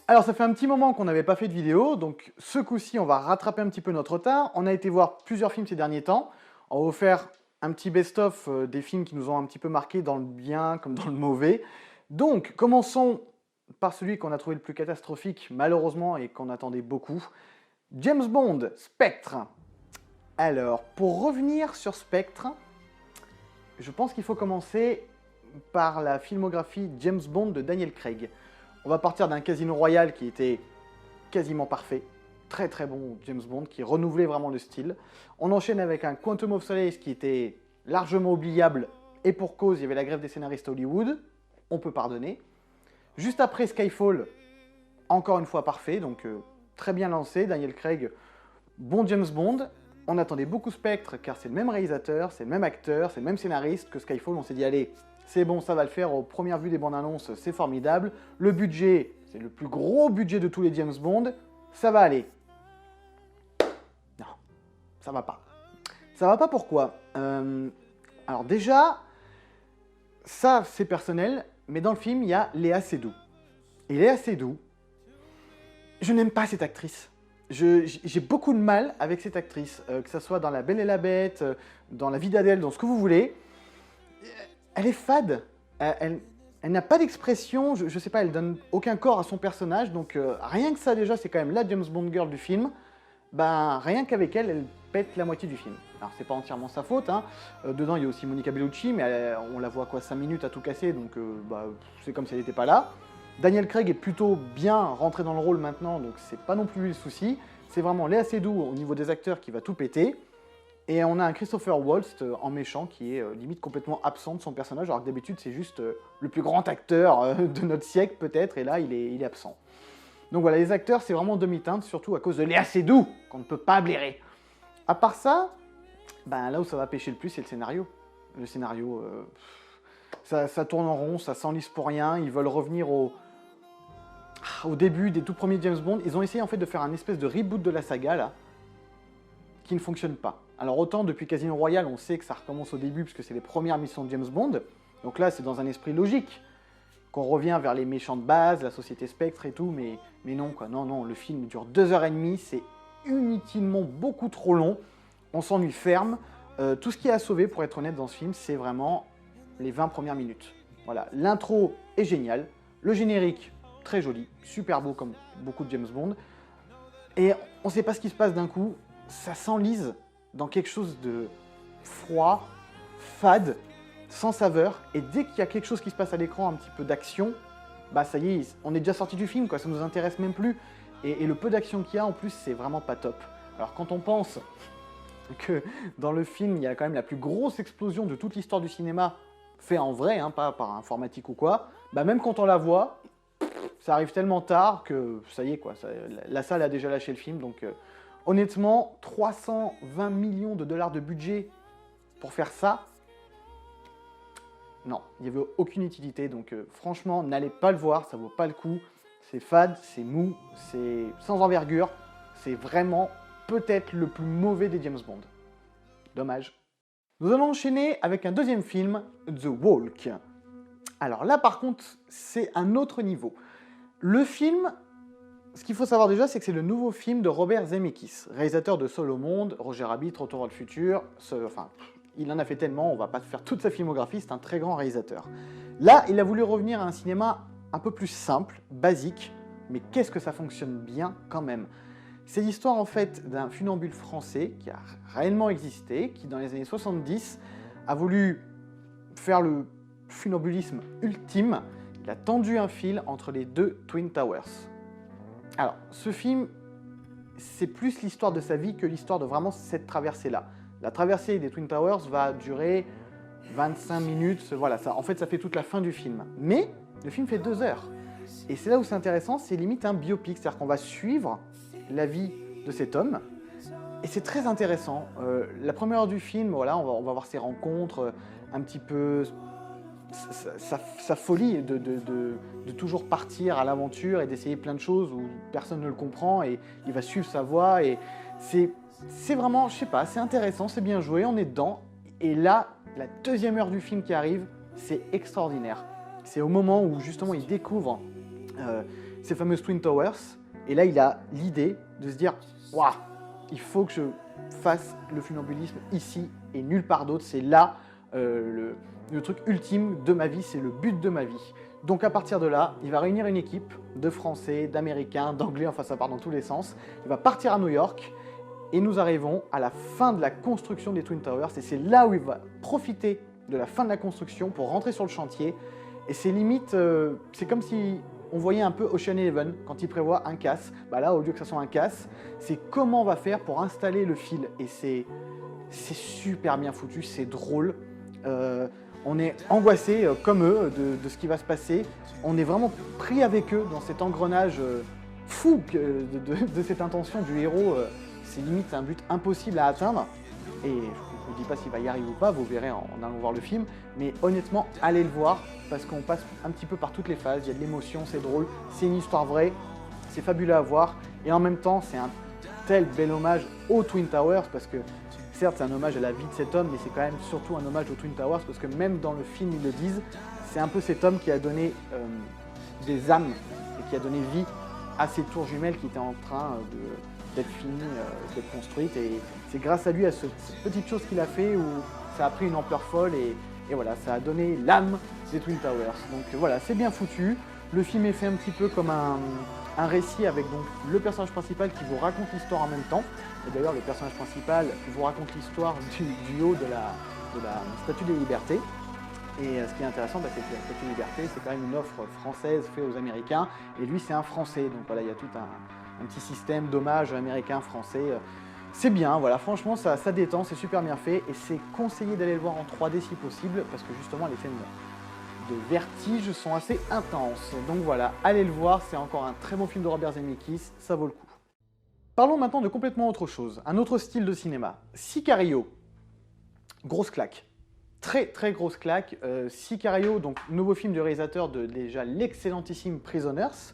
Alors, ça fait un petit moment qu'on n'avait pas fait de vidéo, donc ce coup-ci, on va rattraper un petit peu notre retard. On a été voir plusieurs films ces derniers temps. On va vous faire un petit best-of des films qui nous ont un petit peu marqué dans le bien comme dans le mauvais. Donc, commençons par celui qu'on a trouvé le plus catastrophique, malheureusement, et qu'on attendait beaucoup. James Bond, Spectre. Alors, pour revenir sur Spectre, je pense qu'il faut commencer par la filmographie James Bond de Daniel Craig. On va partir d'un Casino Royale qui était quasiment parfait, très très bon James Bond, qui renouvelait vraiment le style. On enchaîne avec un Quantum of Solace qui était largement oubliable, et pour cause, il y avait la grève des scénaristes à Hollywood, on peut pardonner. Juste après Skyfall, encore une fois parfait, donc très bien lancé, Daniel Craig, bon James Bond. On attendait beaucoup Spectre, car c'est le même réalisateur, c'est le même acteur, c'est le même scénariste que Skyfall. On s'est dit, allez, c'est bon, ça va le faire, aux premières vues des bandes annonces, c'est formidable. Le budget, c'est le plus gros budget de tous les James Bond, ça va aller. Non, ça va pas. Ça va pas pourquoi alors déjà, ça c'est personnel, mais dans le film, il y a Léa Seydoux. Et Léa Seydoux, je n'aime pas cette actrice. J'ai beaucoup de mal avec cette actrice, que ce soit dans La Belle et la Bête, dans La vie d'Adèle, dans ce que vous voulez. Elle est fade, elle n'a pas d'expression, je sais pas, elle donne aucun corps à son personnage, donc rien que ça déjà, c'est quand même la James Bond girl du film. Ben, rien qu'avec elle, elle pète la moitié du film. Alors c'est pas entièrement sa faute, hein. Dedans il y a aussi Monica Bellucci, mais on la voit quoi, 5 minutes à tout casser, donc c'est comme si elle n'était pas là. Daniel Craig est plutôt bien rentré dans le rôle maintenant, donc c'est pas non plus lui le souci. C'est vraiment Léa Seydoux au niveau des acteurs qui va tout péter. Et on a un Christopher Waltz en méchant qui est limite complètement absent de son personnage, alors que d'habitude c'est juste le plus grand acteur de notre siècle peut-être, et là il est absent. Donc voilà, les acteurs c'est vraiment demi-teinte, surtout à cause de Léa Seydoux, qu'on ne peut pas blairer. À part ça, ben, là où ça va pêcher le plus c'est le scénario. Le scénario, ça tourne en rond, ça s'enlise pour rien, ils veulent revenir au début des tout premiers James Bond. Ils ont essayé en fait de faire un espèce de reboot de la saga là, qui ne fonctionne pas. Alors autant depuis Casino Royale, on sait que ça recommence au début, puisque c'est les premières missions de James Bond, donc là c'est dans un esprit logique, qu'on revient vers les méchants de base, la société Spectre et tout, mais non quoi, non, le film dure 2h30, c'est inutilement beaucoup trop long, on s'ennuie ferme, tout ce qui est à sauver, pour être honnête, dans ce film, c'est vraiment les 20 premières minutes. Voilà, l'intro est géniale, le générique, très joli, super beau comme beaucoup de James Bond, et on sait pas ce qui se passe d'un coup, ça s'enlise dans quelque chose de froid, fade, sans saveur, et dès qu'il y a quelque chose qui se passe à l'écran, un petit peu d'action, bah ça y est, on est déjà sorti du film, quoi, ça nous intéresse même plus, et le peu d'action qu'il y a en plus, c'est vraiment pas top. Alors quand on pense que dans le film, il y a quand même la plus grosse explosion de toute l'histoire du cinéma, fait en vrai, hein, pas par informatique ou quoi, bah même quand on la voit, ça arrive tellement tard que ça y est, quoi, la salle a déjà lâché le film, donc... honnêtement, 320 millions de dollars de budget pour faire ça, non, il n'y avait aucune utilité, donc franchement, n'allez pas le voir, ça vaut pas le coup. C'est fade, c'est mou, c'est sans envergure, c'est vraiment peut-être le plus mauvais des James Bond. Dommage. Nous allons enchaîner avec un deuxième film, The Walk. Alors là, par contre, c'est un autre niveau. Le film... Ce qu'il faut savoir déjà, c'est que c'est le nouveau film de Robert Zemeckis, réalisateur de Seul au monde, Roger Rabbit, Retour vers le futur, enfin, il en a fait tellement, on va pas faire toute sa filmographie, c'est un très grand réalisateur. Là, il a voulu revenir à un cinéma un peu plus simple, basique, mais qu'est-ce que ça fonctionne bien quand même. C'est l'histoire en fait d'un funambule français qui a réellement existé, qui dans les années 70 a voulu faire le funambulisme ultime, il a tendu un fil entre les deux Twin Towers. Alors, ce film, c'est plus l'histoire de sa vie que l'histoire de vraiment cette traversée-là. La traversée des Twin Towers va durer 25 minutes, voilà, ça, en fait ça fait toute la fin du film. Mais le film fait 2 heures. Et c'est là où c'est intéressant, c'est limite un biopic, c'est-à-dire qu'on va suivre la vie de cet homme. Et c'est très intéressant. La première heure du film, voilà, on va voir ses rencontres, un petit peu... Sa folie de toujours partir à l'aventure et d'essayer plein de choses où personne ne le comprend et il va suivre sa voie et c'est vraiment, je sais pas, c'est intéressant, c'est bien joué, on est dedans et là, la deuxième heure du film qui arrive, c'est extraordinaire. C'est au moment où justement il découvre ces fameuses Twin Towers. Et là, il a l'idée de se dire « Waouh, il faut que je fasse le funambulisme ici et nulle part d'autre. C'est là le truc ultime de ma vie, c'est le but de ma vie. » Donc à partir de là, il va réunir une équipe de Français, d'Américains, d'Anglais, enfin ça part dans tous les sens. Il va partir à New York et nous arrivons à la fin de la construction des Twin Towers. Et c'est là où il va profiter de la fin de la construction pour rentrer sur le chantier. Et c'est limite, c'est comme si on voyait un peu Ocean Eleven quand il prévoit un casse. Bah là, au lieu que ça soit un casse, c'est comment on va faire pour installer le fil. Et c'est super bien foutu, c'est drôle. On est angoissé comme eux de ce qui va se passer. On est vraiment pris avec eux dans cet engrenage fou de cette intention du héros. C'est limite un but impossible à atteindre. Et je ne vous dis pas s'il va y arriver ou pas, vous verrez en allant voir le film. Mais honnêtement, allez le voir parce qu'on passe un petit peu par toutes les phases. Il y a de l'émotion, c'est drôle, c'est une histoire vraie, c'est fabuleux à voir. Et en même temps, c'est un tel bel hommage aux Twin Towers parce que certes, c'est un hommage à la vie de cet homme, mais c'est quand même surtout un hommage aux Twin Towers parce que même dans le film, ils le disent, c'est un peu cet homme qui a donné des âmes et qui a donné vie à ces tours jumelles qui étaient en train d'être finies, d'être construites. Et c'est grâce à lui, à cette petite chose qu'il a fait où ça a pris une ampleur folle et voilà, ça a donné l'âme des Twin Towers. Donc voilà, c'est bien foutu. Le film est fait un petit peu comme un récit avec donc le personnage principal qui vous raconte l'histoire en même temps. Et d'ailleurs, le personnage principal vous raconte l'histoire du haut de la Statue des Libertés. Et ce qui est intéressant, c'est que la Statue des Libertés, c'est quand même une offre française faite aux Américains. Et lui, c'est un Français. Donc voilà, il y a tout un petit système d'hommage américain-français. C'est bien, voilà, franchement, ça détend, c'est super bien fait. Et c'est conseillé d'aller le voir en 3D si possible, parce que justement, les scènes de vertige sont assez intenses. Donc voilà, allez le voir, c'est encore un très bon film de Robert Zemeckis, ça vaut le coup. Parlons maintenant de complètement autre chose, un autre style de cinéma. Sicario, grosse claque. Très très grosse claque. Sicario, donc nouveau film du réalisateur de déjà l'excellentissime Prisoners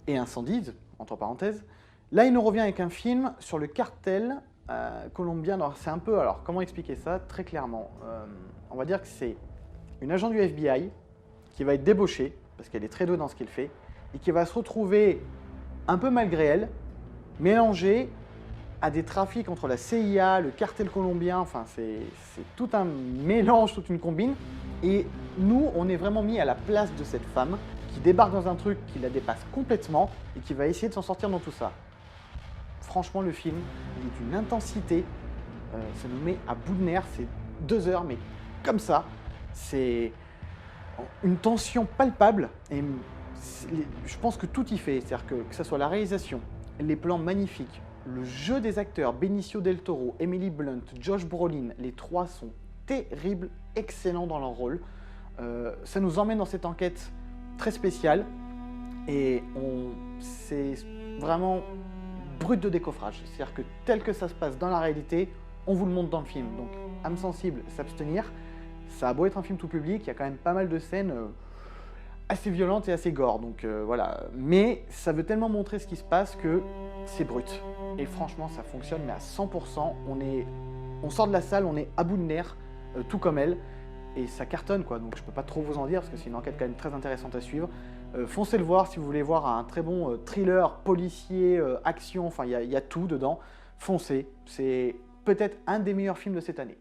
et Incendie, entre parenthèses. Là, il nous revient avec un film sur le cartel colombien. Alors, c'est un peu, alors comment expliquer ça très clairement on va dire que c'est une agent du FBI qui va être débauchée, parce qu'elle est très douée dans ce qu'elle fait, et qui va se retrouver, un peu malgré elle, mélangée à des trafics entre la CIA, le cartel colombien, enfin c'est tout un mélange, toute une combine. Et nous, on est vraiment mis à la place de cette femme qui débarque dans un truc qui la dépasse complètement et qui va essayer de s'en sortir dans tout ça. Franchement, le film, il est d'une intensité, ça nous met à bout de nerfs, c'est 2 heures, mais comme ça, c'est une tension palpable et je pense que tout y fait, c'est-à-dire que ce soit la réalisation, les plans magnifiques, le jeu des acteurs, Benicio del Toro, Emily Blunt, Josh Brolin, les 3 sont terribles, excellents dans leur rôle. Ça nous emmène dans cette enquête très spéciale et c'est vraiment brut de décoffrage. C'est-à-dire que tel que ça se passe dans la réalité, on vous le montre dans le film. Donc, âme sensible, s'abstenir. Ça a beau être un film tout public, il y a quand même pas mal de scènes assez violentes et assez gore. Donc voilà. Mais ça veut tellement montrer ce qui se passe que c'est brut. Et franchement, ça fonctionne, mais à 100%. On sort de la salle, on est à bout de nerfs, tout comme elle. Et ça cartonne, quoi. Donc je peux pas trop vous en dire, parce que c'est une enquête quand même très intéressante à suivre. Foncez le voir si vous voulez voir un très bon thriller, policier, action, enfin il y a tout dedans. Foncez, c'est peut-être un des meilleurs films de cette année.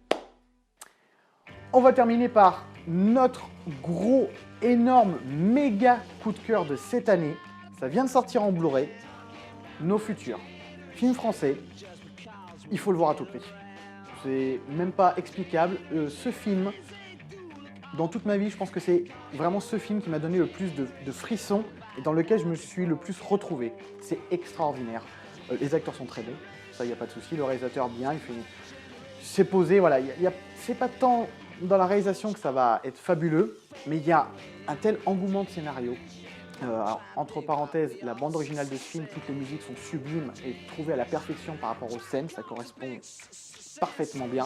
On va terminer par notre gros, énorme, méga coup de cœur de cette année. Ça vient de sortir en Blu-ray, Nos Futurs. Film français, il faut le voir à tout prix. C'est même pas explicable. Ce film, dans toute ma vie, je pense que c'est vraiment ce film qui m'a donné le plus de frissons et dans lequel je me suis le plus retrouvé. C'est extraordinaire. Les acteurs sont très bons, ça, il n'y a pas de souci. Le réalisateur, bien, c'est posé. Voilà, c'est pas tant dans la réalisation que ça va être fabuleux, mais il y a un tel engouement de scénario. Alors, entre parenthèses, la bande originale de ce film, toutes les musiques sont sublimes et trouvées à la perfection par rapport aux scènes, ça correspond parfaitement bien.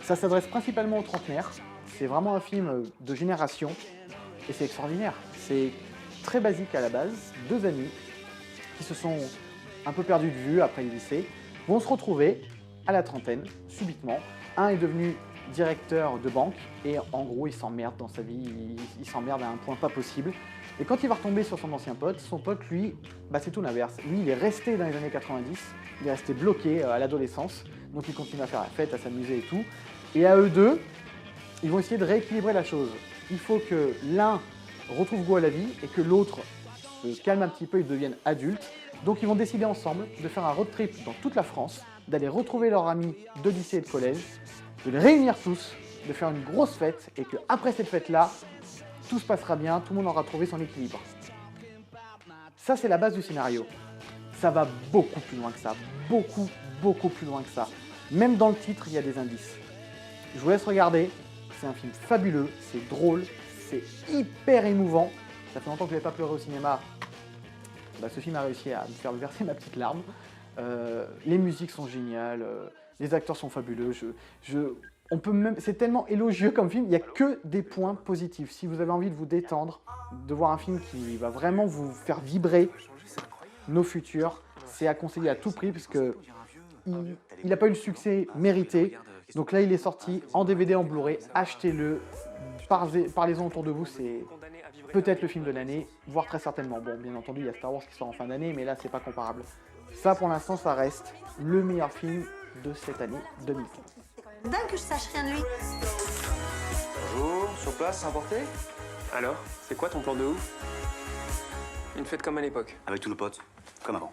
Ça s'adresse principalement aux trentenaires, c'est vraiment un film de génération et c'est extraordinaire. C'est très basique à la base, 2 amis qui se sont un peu perdus de vue après le lycée, vont se retrouver à la trentaine, subitement. Un est devenu directeur de banque et en gros il s'emmerde dans sa vie, il s'emmerde à un point pas possible. Et quand il va retomber sur son ancien pote, son pote lui, c'est tout l'inverse. Lui il est resté dans les années 90, il est resté bloqué à l'adolescence, donc il continue à faire la fête, à s'amuser et tout. Et à eux deux, ils vont essayer de rééquilibrer la chose. Il faut que l'un retrouve goût à la vie et que l'autre se calme un petit peu et devienne adulte. Donc ils vont décider ensemble de faire un road trip dans toute la France, d'aller retrouver leurs amis de lycée et de collège, de les réunir tous, de faire une grosse fête et qu'après cette fête-là, tout se passera bien, tout le monde aura trouvé son équilibre. Ça, c'est la base du scénario. Ça va beaucoup plus loin que ça, beaucoup plus loin que ça. Même dans le titre, il y a des indices. Je vous laisse regarder, c'est un film fabuleux, c'est drôle, c'est hyper émouvant. Ça fait longtemps que je n'avais pas pleuré au cinéma. Ce film a réussi à me faire verser ma petite larme. Les musiques sont géniales, les acteurs sont fabuleux. C'est tellement élogieux comme film, il n'y a que des points positifs. Si vous avez envie de vous détendre, de voir un film qui va vraiment vous faire vibrer nos futurs, c'est à conseiller à tout prix parce que il n'a pas eu le succès mérité. Donc là, il est sorti en DVD, en Blu-ray. Achetez-le, parlez-en autour de vous. C'est peut-être le film de l'année, voire très certainement. Bon, bien entendu, il y a Star Wars qui sort en fin d'année, mais là, c'est pas comparable. Ça, pour l'instant, ça reste le meilleur film de cette année 2015. Dingue que je sache rien de lui. Bonjour, sur place, importé? Alors, c'est quoi ton plan de ouf? Une fête comme à l'époque. Avec tous nos potes, comme avant.